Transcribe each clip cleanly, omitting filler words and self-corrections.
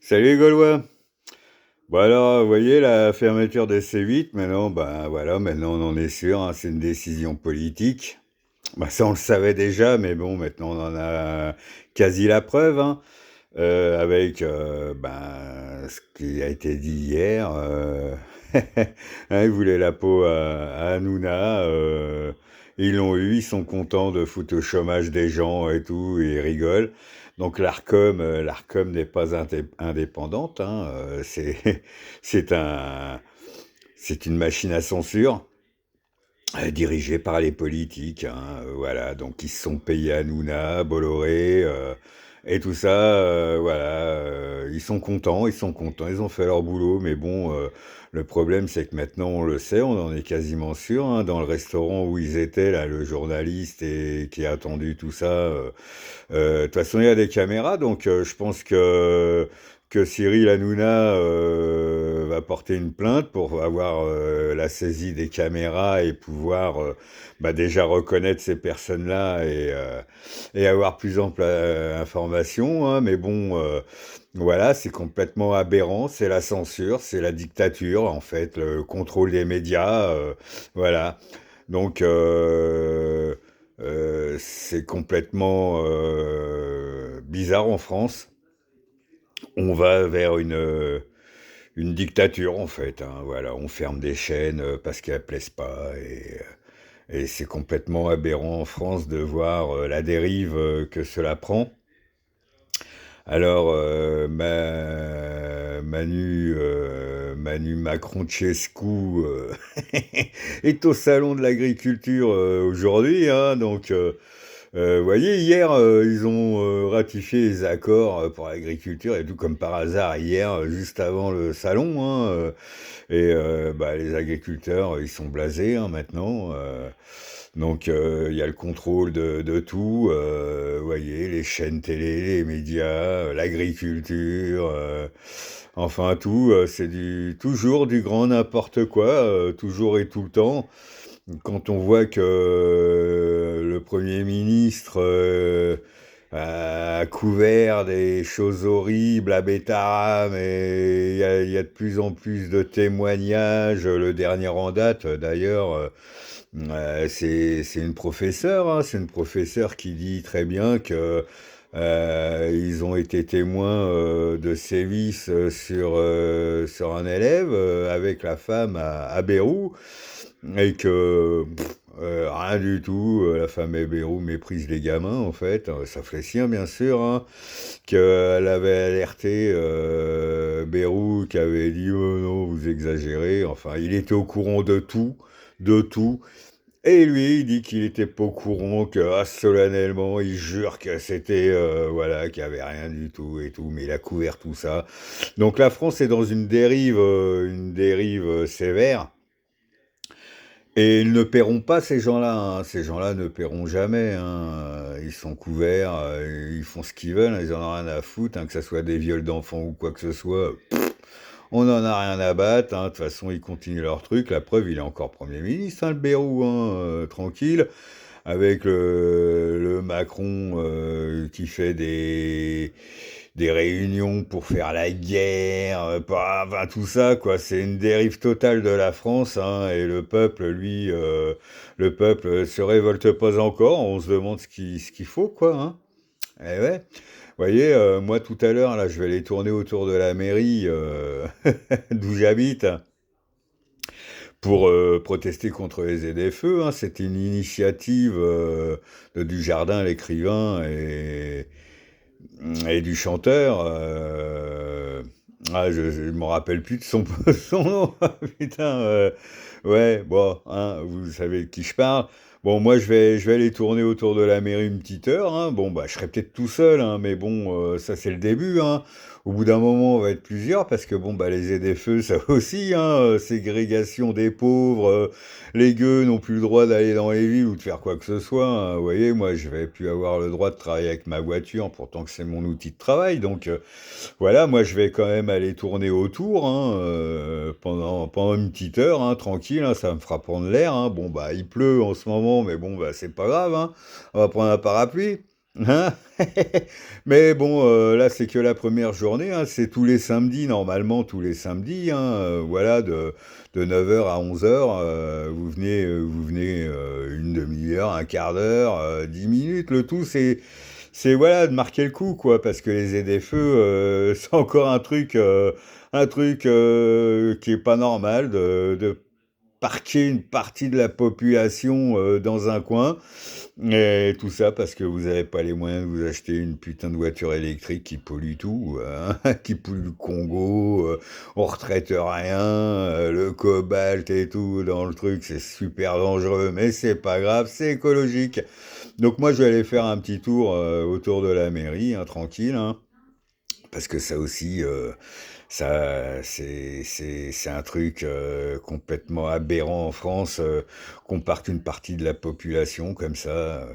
Salut les Gaulois. Bon alors, vous voyez la fermeture des C8, maintenant, ben voilà, maintenant on en est sûr, hein, c'est une décision politique. Ben, ça on le savait déjà, mais bon, maintenant on en a quasi la preuve, hein, avec ben, ce qui a été dit hier. Hein, ils voulaient la peau à Hanouna, ils l'ont eu, ils sont contents de foutre au chômage des gens et tout, et ils rigolent. Donc l'Arcom n'est pas indépendante, hein, c'est un, c'est une machine à censure dirigée par les politiques, hein, voilà. Donc ils se sont payés Hanouna, Bolloré et tout ça, voilà. Ils sont contents, ils ont fait leur boulot, mais bon, le problème c'est que maintenant on le sait, on en est quasiment sûr, hein, dans le restaurant où ils étaient là, le journaliste et qui a attendu tout ça. De toute façon, il y a des caméras, donc je pense que Cyril Hanouna va porter une plainte pour avoir la saisie des caméras et pouvoir bah, déjà reconnaître ces personnes-là et avoir plus ample information, hein. Mais bon, voilà, c'est complètement aberrant, c'est la censure, c'est la dictature, en fait, le contrôle des médias, voilà. Donc, c'est complètement bizarre en France. On va vers une dictature, en fait, hein, voilà, on ferme des chaînes parce qu'elles plaisent pas. Et c'est complètement aberrant en France de voir la dérive que cela prend. Alors, Manu Macron-Chescu est au salon de l'agriculture aujourd'hui, hein, donc vous voyez, hier, ils ont ratifié les accords pour l'agriculture et tout comme par hasard, hier, juste avant le salon, hein, bah, les agriculteurs, ils sont blasés, hein, maintenant. Donc, il y a le contrôle de tout, vous voyez, les chaînes télé, les médias, l'agriculture, enfin tout, c'est toujours du grand n'importe quoi, toujours et tout le temps. Quand on voit que le Premier ministre a couvert des choses horribles à Bétarame et il y a de plus en plus de témoignages, le dernier en date d'ailleurs, c'est une professeure, hein, c'est une professeure qui dit très bien que ils ont été témoins de sévices sur un élève avec la femme à Beyrouth et que rien du tout, la femme à Beyrouth méprise les gamins en fait, ça fait sien bien sûr, hein, qu'elle avait alerté Beyrouth, qui avait dit oh non vous exagérez, enfin il était au courant de tout. Et lui, il dit qu'il était pas au courant, que solennellement, il jure que c'était, voilà, qu'il y avait rien du tout et tout, mais il a couvert tout ça. Donc la France est dans une dérive sévère, et ils ne paieront pas ces gens-là, hein. Ces gens-là ne paieront jamais, hein. Ils sont couverts, ils font ce qu'ils veulent, hein. Ils en ont rien à foutre, hein, que ce soit des viols d'enfants ou quoi que ce soit. On n'en a rien à battre, hein. De toute façon, ils continuent leur truc. La preuve, il est encore Premier ministre, hein, le Bérou, hein, tranquille, avec le Macron qui fait des réunions pour faire la guerre, enfin, tout ça, quoi. C'est une dérive totale de la France, hein, et le peuple, lui, le peuple se révolte pas encore. On se demande ce qu'il faut, quoi, hein. Eh ouais. Vous voyez, moi tout à l'heure, là, je vais aller tourner autour de la mairie d'où j'habite pour protester contre les ZFE, hein. C'était une initiative de Dujardin, l'écrivain, et du chanteur. Je ne me rappelle plus de son nom. Putain, ouais, bon, hein, vous savez de qui je parle. Bon, moi, je vais aller tourner autour de la mairie une petite heure, hein. Bon, bah, je serai peut-être tout seul, hein, mais bon, ça, c'est le début, hein. Au bout d'un moment, on va être plusieurs, parce que, bon, bah, les ZFE, ça aussi, hein, ségrégation des pauvres, les gueux n'ont plus le droit d'aller dans les villes ou de faire quoi que ce soit, hein. Vous voyez, moi, je vais plus avoir le droit de travailler avec ma voiture, pourtant que c'est mon outil de travail, donc... voilà, moi je vais quand même aller tourner autour, hein, pendant une petite heure, hein, tranquille, hein, ça me fera prendre l'air, hein. Bon bah il pleut en ce moment, mais bon bah c'est pas grave, hein. On va prendre un parapluie. Hein? Mais bon, là, c'est que la première journée, hein, c'est tous les samedis, normalement tous les samedis, hein, voilà, de 9 heures à 11 heures, vous venez, 1/2 heure, un quart d'heure, 10 minutes. Le tout, c'est voilà, de marquer le coup, quoi, parce que les ZFE, c'est encore un truc, qui est pas normal de parquer une partie de la population, dans un coin. Et tout ça parce que vous avez pas les moyens de vous acheter une putain de voiture électrique qui pollue tout, qui pollue le Congo, on retraite rien, le cobalt et tout dans le truc, c'est super dangereux, mais c'est pas grave, c'est écologique. Donc moi, je vais aller faire un petit tour, autour de la mairie, hein, tranquille, hein. Parce que ça aussi, ça, c'est un truc complètement aberrant en France, qu'on parte une partie de la population comme ça,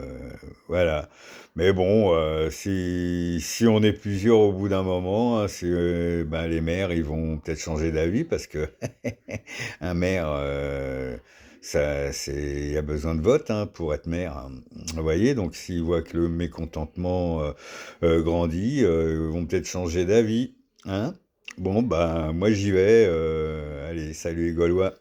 voilà. Mais bon, si on est plusieurs au bout d'un moment, hein, ben, les maires, ils vont peut-être changer d'avis parce que un maire, il y a besoin de vote, hein, pour être maire, hein. Vous voyez, donc s'ils voient que le mécontentement grandit, ils vont peut-être changer d'avis, hein. Bon, ben, moi j'y vais. Allez, salut les Gaulois.